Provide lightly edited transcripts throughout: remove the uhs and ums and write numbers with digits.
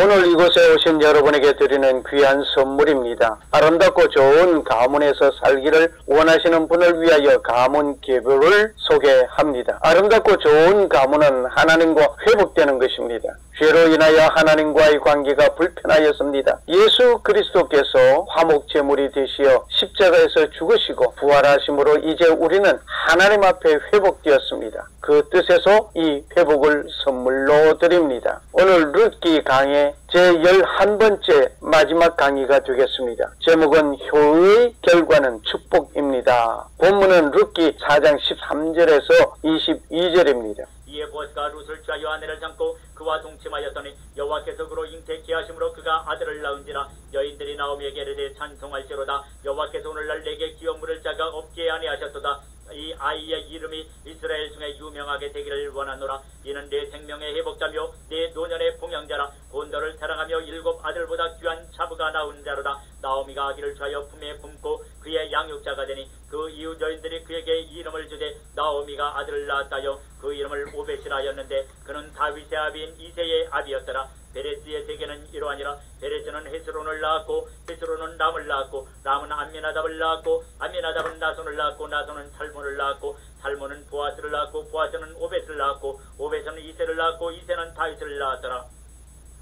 오늘 이곳에 오신 여러분에게 드리는 귀한 선물입니다. 아름답고 좋은 가문에서 살기를 원하시는 분을 위하여 가문 개별을 소개합니다. 아름답고 좋은 가문은 하나님과 회복되는 것입니다. 죄로 인하여 하나님과의 관계가 불편하였습니다. 예수 그리스도께서 화목제물이 되시어 십자가에서 죽으시고 부활하심으로 이제 우리는 하나님 앞에 회복되었습니다. 그 뜻에서 이 회복을 선물로 드립니다. 오늘 룻기 강의 제11번째 마지막 강의가 되겠습니다. 제목은 효의 결과는 축복입니다. 본문은 룻기 4장 13절에서 22절입니다. 이에 보아스가 룻을 취하여 아내를 삼고 그와 동침하였더니 여호와께서 그로 잉태케 하심으로 그가 아들을 낳은지라. 여인들이 나오미에게 이르되 찬송할지로다. 여호와께서 오늘날 내게 기업 물을 자가 없게 아니하셨도다. 이 아이의 이름이 이스라엘 중에 유명하게 되기를 원하노라. 이는 내 생명의 회복자며 내 노년의 봉양자라. 본더를 사랑하며 7 아들보다 귀한 차부가 낳은 자로다. 나오미가 아기를 취하여 품에 품고 그의 양육자가 되니 그 이웃 여인들이 그에게 이름을 주되 나오미가 아들을 낳았다여 그 이름을 오벳이라 하였는데 그는 다윗의 아비인 이새의 아비였더라. 베레스의 세계는 이러하니라. 베레스는 헤스론을 낳았고 헤스론은 람을 낳았고 람은 암미나답을 낳았고 암미나답은 나손을 낳았고 나손은 살몬을 낳았고 살몬은 보아스를 낳았고 보아스는 오벳을 낳았고 오벳은 이새를 낳았고 이새는 다윗을 낳았더라.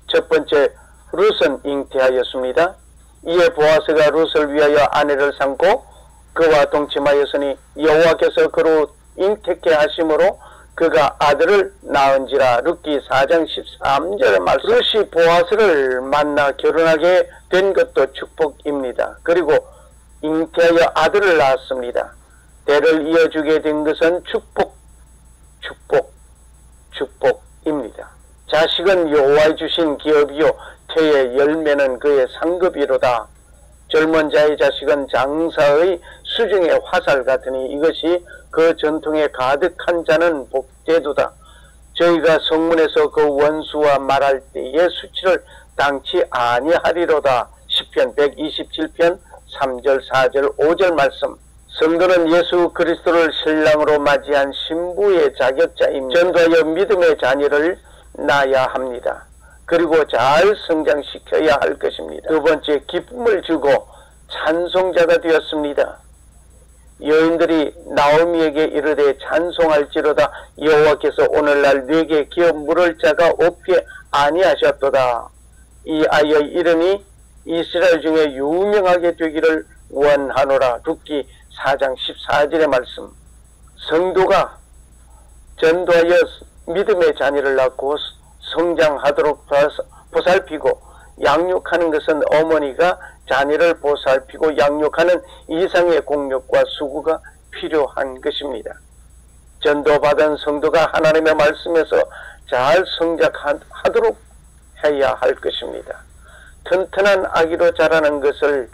첫 번째, 룻은 잉태하였습니다. 이에 보아스가 룻을 위하여 아내를 삼고 그와 동침하였으니 여호와께서 그로 잉태케 하심으로 그가 아들을 낳은지라. 룻기 4장 13절의 말씀. 룻이 보아스를 만나 결혼하게 된 것도 축복입니다. 그리고 잉태하여 아들을 낳았습니다. 대를 이어주게 된 것은 축복입니다. 자식은 여호와의 주신 기업이요 태의 열매는 그의 상급이로다. 젊은 자의 자식은 장사의 수중의 화살 같으니 이것이 그 전통에 가득한 자는 복되도다. 저희가 성문에서 그 원수와 말할 때의 수치를 당치 아니하리로다. 시편 127편 3절 4절 5절 말씀. 성도는 예수 그리스도를 신랑으로 맞이한 신부의 자격자입니다. 전도하여 믿음의 자녀를 낳아야 합니다. 그리고 잘 성장시켜야 할 것입니다. 두 번째, 기쁨을 주고 찬송자가 되었습니다. 여인들이 나오미에게 이르되 찬송할지로다. 여호와께서 오늘날 내게 기업 물을 자가 없게 아니하셨도다. 이 아이의 이름이 이스라엘 중에 유명하게 되기를 원하노라. 룻기 4장 14절의 말씀. 성도가 전도하여 믿음의 자녀를 낳고 성장하도록 보살피고 양육하는 것은 어머니가 자녀를 보살피고 양육하는 이상의 공력과 수고가 필요한 것입니다. 전도받은 성도가 하나님의 말씀에서 잘 성장하도록 해야 할 것입니다. 튼튼한 아기로 자라는 것을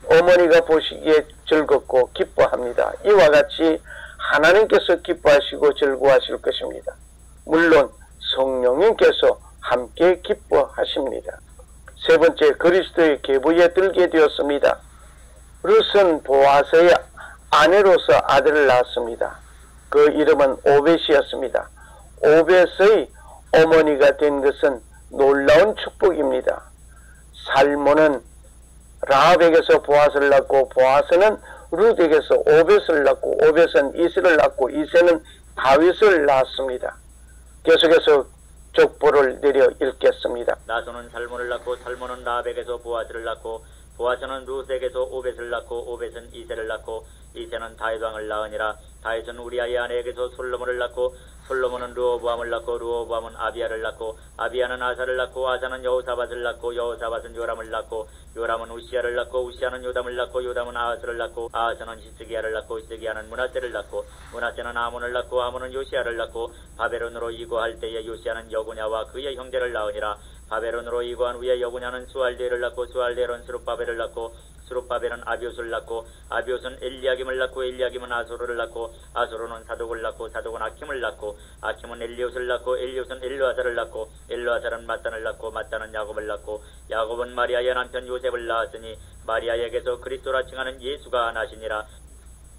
어머니가 보시기에 즐겁고 기뻐합니다. 이와 같이 하나님께서 기뻐하시고 즐거워하실 것입니다. 물론 성령님께서 함께 기뻐하십니다. 세 번째, 그리스도의 계보에 들게 되었습니다. 룻은 보아스의 아내로서 아들을 낳았습니다. 그 이름은 오벳이었습니다. 오벳의 어머니가 된 것은 놀라운 축복입니다. 살몬은 라합에게서 보아스를 낳고 보아스는 룻에게서 오벳을 낳고 오벳은 이새를 낳고 이새는 다윗을 낳았습니다. 계속해서 족보를 내려 읽겠습니다. 나손은 살몬을 낳고 살몬은 라합에게서 보아스를 낳고 보아스는 룻에게서 오벳을 낳고 오벳은 이새를 낳고 이새는 다윗 왕을 낳으니라. 다윗은 우리아의 아내에게서 솔로몬을 낳고 솔로몬은 르호보암을 낳고 르호보암은 아비야를 낳고 아비야는 아사를 낳고 아사는 여호사밧을 낳고 여호사밧은 요람을 낳고 요람은 우시야를 낳고 우시야는 요담을 낳고 요담은 아하스를 낳고 아하스는 히스기야를 낳고 히스기야는 므낫세를 낳고 므낫세는 아몬을 낳고 아몬은 요시야를 낳고 바벨론으로 이고할 때에 요시야는 여구냐와 그의 형제를 낳으니라. 바벨론으로 이고한 후에 여구냐는 수알데를 낳고 수알데는 스룹바벨을 낳고 스룹바벨은 아비옷을 낳고 아비옷은 엘리야김을 낳고 엘리야김은 아소르를 낳고 아소르는 사독을 낳고 사독은 아킴을 낳고 아킴은 엘리옷을 낳고 엘리옷은 엘르아살을 낳고 엘르아살은 마탄을 낳고 마탄은 야곱을 낳고 야곱은 마리아의 남편 요셉을 낳았으니 마리아에게서 그리스도라 칭하는 예수가 나시니라.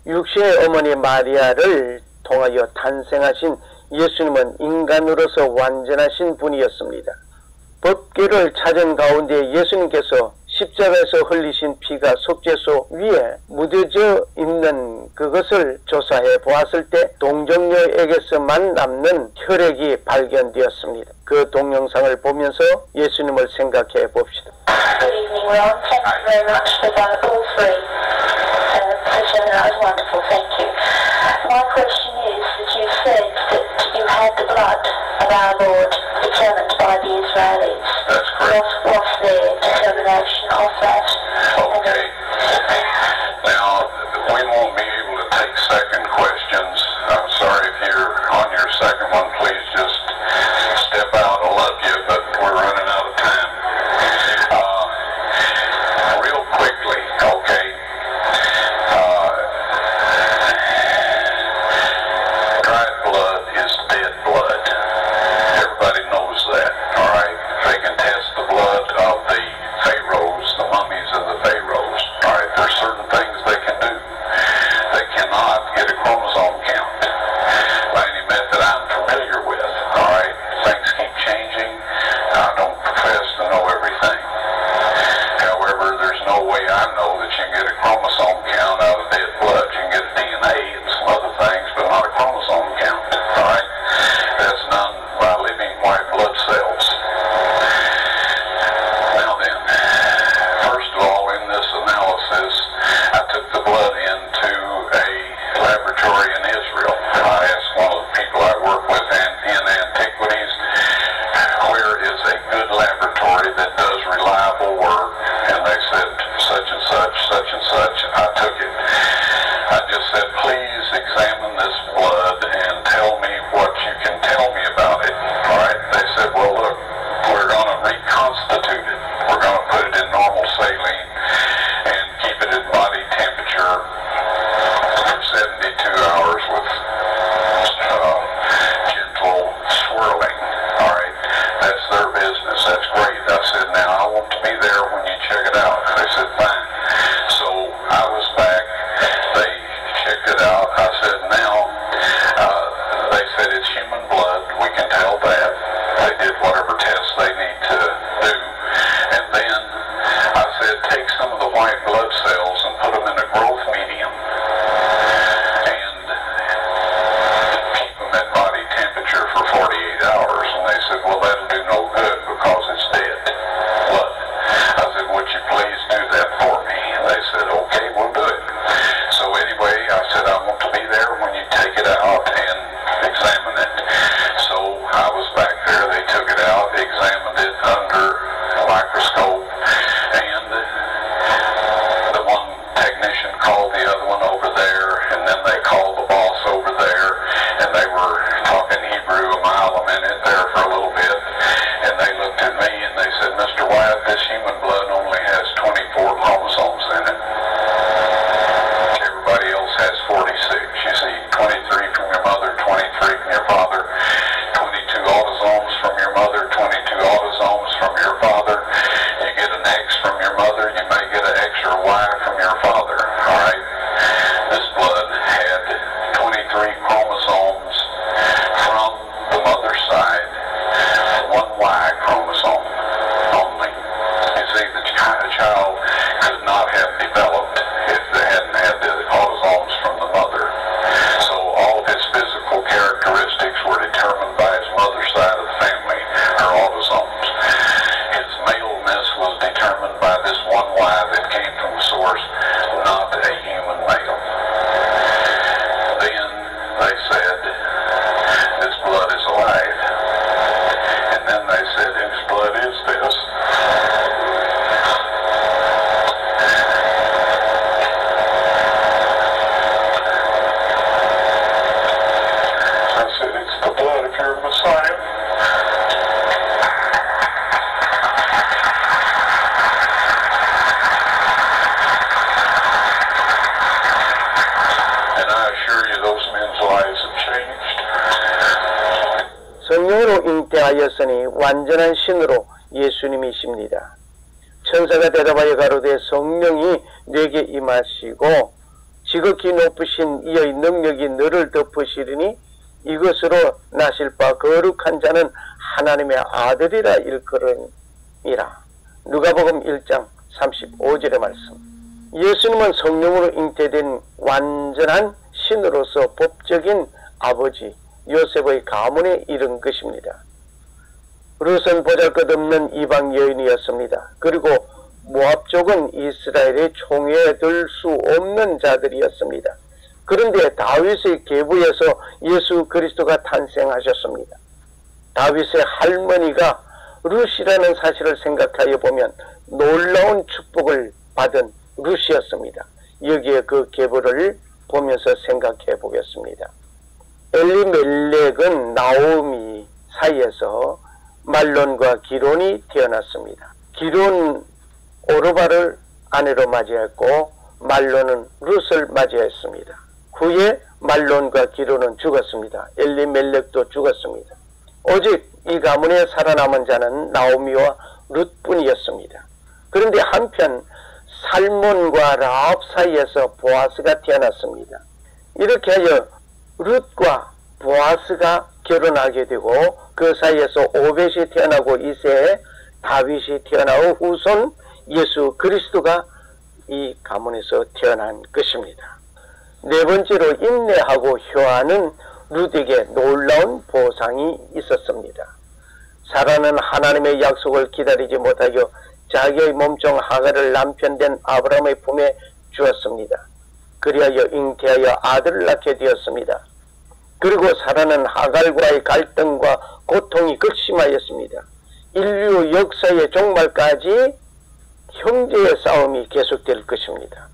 육신의 어머니 마리아를 통하여 탄생하신 예수님은 인간으로서 완전하신 분이었습니다. 법궤를 찾은 가운데 예수님께서 십자가에서 흘리신 피가 속죄소 위에 묻어져 있는 그것을 조사해 보았을 때 동정녀에게서만 남는 혈액이 발견되었습니다. 그 동영상을 보면서 예수님을 생각해 봅시다. Good evening, Ron. Thank you very much for all three. That was wonderful, thank you. My question is that you said that you had the blood of our Lord determined by the Israelis. That's correct. What was their determination of that? Okay. Now, we won't be able to take second questions. I'm sorry if you're on your second one, please just step out. I love you, but we're running out of time. Real quickly, okay. Dried blood is dead blood. Everybody knows that, all right? They can test the blood of the pharaohs, the mummies of the pharaohs, all right? There's certain things they can do. They cannot get a chromosome count by any method I'm familiar with, all right? Things keep changing. I don't profess to know everything. However, there's no way I know that you can get a chromosome count out of dead blood. You can get a DNA and some other things, but not a chromosome count, all right? That's done by living white blood cells. Now then, first of all, in this analysis, I took the blood into a laboratory in Israel. I asked one of the people I work with in antiquities, where is a good laboratory that does reliable work? And they said, such and such, such and such. I took it. I just said, please examine this blood and tell me what you can tell me about it. All right? They said, well, look, we're going to reconstitute it. We're going to put it in normal saline and keep it at body temperature for 72 hours with gentle swirling. All right? That's their business. That's great. I said, now I want to be there when you check it out. They said, fine. So I was back. They checked it out. I said, now, they said it's human blood. We can tell that. They did whatever tests they need to do. And then I said, take some of the white blood cells and put them in a growth medium and keep them at body temperature for 48 hours. And they said, well, that'll do no good because it's dead blood. I said, would you please do that for me? And they said, okay, we'll do it. So anyway, I said, I want to be there when you take it out and examine it. So I was back there. They took it out, examined it under a microscope, and the one technician called the other one over there, and then they called the boss over there, and they were talking Hebrew a mile a minute there for a little bit, and they looked at me and they said, Mr. Wyatt, this human blood only has 24 chromosomes in it. Everybody else has 46. You see, 23 from your mother, 23 from your father, 22 autosomes from your mother, 22 autosomes from your father. You get an X from your mother, you may get an X or Y from your father, all right? This blood had 23 chromosomes from the mother's side, one Y chromosome only. You see, the child could not have developed if they hadn't had the autosomes from the mother. So all of his physical characteristics were determined by his mother's side of the family, her autosomes. His maleness was determined by this one Y that came from the source, not a human male. Then they said, this blood is alive. And then they said, whose blood is this? I said, it's the blood of your Messiah. And I assure you, those men's lives have changed. 성령으로 잉태하였으니 완전한 신으로 예수님이십니다. 천사가 대답하여 가로되 성령이 내게 임하시고 지극히 높으신 이의 능력이 너를 덮으시리니 이것으로 나실 바 거룩한 자는 하나님의 아들이라 일컬음이라. 누가복음 1장 35절의 말씀. 예수님은 성령으로 잉태된 완전한 신으로서 법적인 아버지 요셉의 가문에 이른 것입니다. 룻은 보잘것없는 이방 여인이었습니다. 그리고 모압족은 이스라엘의 총회에 들 수 없는 자들이었습니다. 그런데 다윗의 계보에서 예수 그리스도가 탄생하셨습니다. 다윗의 할머니가 룻이라는 사실을 생각하여 보면 놀라운 축복을 받은 룻이었습니다. 여기에 그 계보를 보면서 생각해 보겠습니다. 엘리멜렉은 나오미 사이에서 말론과 기론이 태어났습니다. 기론 오르바를 아내로 맞이했고 말론은 룻을 맞이했습니다. 후에 말론과 기론은 죽었습니다. 엘리멜렉도 죽었습니다. 오직 이 가문에 살아남은 자는 나오미와 룻뿐이었습니다. 그런데 한편 살몬과 라합 사이에서 보아스가 태어났습니다. 이렇게 하여 룻과 보아스가 결혼하게 되고 그 사이에서 오벳이 태어나고 이세에 다윗이 태어나고 후손 예수 그리스도가 이 가문에서 태어난 것입니다. 네 번째로 인내하고 효하는 룻에게 놀라운 보상이 있었습니다. 사라는 하나님의 약속을 기다리지 못하여 자기의 몸종 하갈을 남편된 아브라함의 품에 주었습니다. 그리하여 잉태하여 아들을 낳게 되었습니다. 그리고 사라는 하갈과의 갈등과 고통이 극심하였습니다. 인류 역사의 종말까지 형제의 싸움이 계속될 것입니다.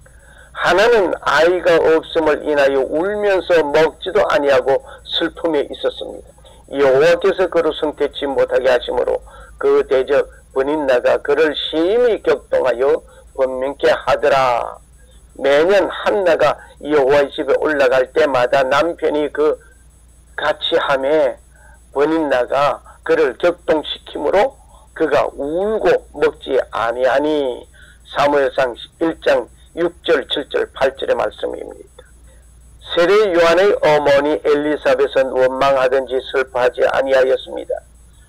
하나는 아이가 없음을 인하여 울면서 먹지도 아니하고 슬픔에 있었습니다. 여호와께서 그를 성택치 못하게 하심으로 그 대적 브닌나가 그를 심히 격동하여 번민케 하더라. 매년 한나가 여호와의 집에 올라갈 때마다 남편이 그 같이 함에 번닌나가 그를 격동시키므로 그가 울고 먹지 아니하니. 사무엘상 1장 6절 7절 8절의 말씀입니다. 세례 요한의 어머니 엘리사벳은 원망하든지 슬퍼하지 아니하였습니다.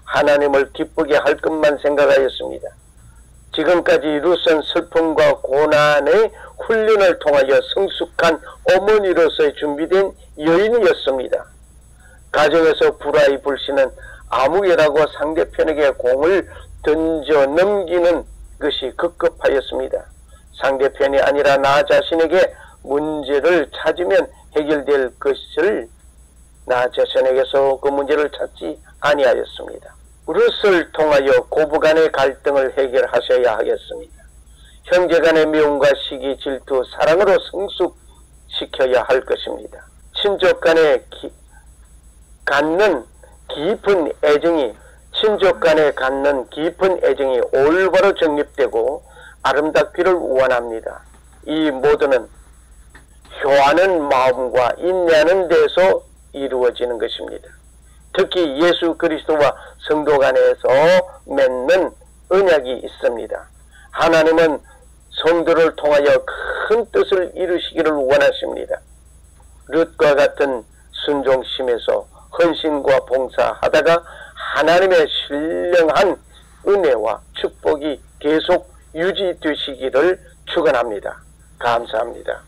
하나님을 기쁘게 할 것만 생각하였습니다. 지금까지 룻은 슬픔과 고난의 훈련을 통하여 성숙한 어머니로서의 준비된 여인이었습니다. 가정에서 불화의 불씨는 아무개라고 상대편에게 공을 던져 넘기는 것이 급급하였습니다. 상대편이 아니라 나 자신에게 문제를 찾으면 해결될 것을 나 자신에게서 그 문제를 찾지 아니하였습니다. 룻을 통하여 고부간의 갈등을 해결하셔야 하겠습니다. 형제간의 미움과 시기, 질투, 사랑으로 성숙시켜야 할 것입니다. 친족간에 갖는 깊은 애정이 올바로 정립되고 아름답기를 원합니다. 이 모두는 효하는 마음과 인내하는 데서 이루어지는 것입니다. 특히 예수 그리스도와 성도 간에서 맺는 언약이 있습니다. 하나님은 성도를 통하여 큰 뜻을 이루시기를 원하십니다. 룻과 같은 순종심에서 헌신과 봉사하다가 하나님의 신령한 은혜와 축복이 계속 유지되시기를 축원합니다. 감사합니다.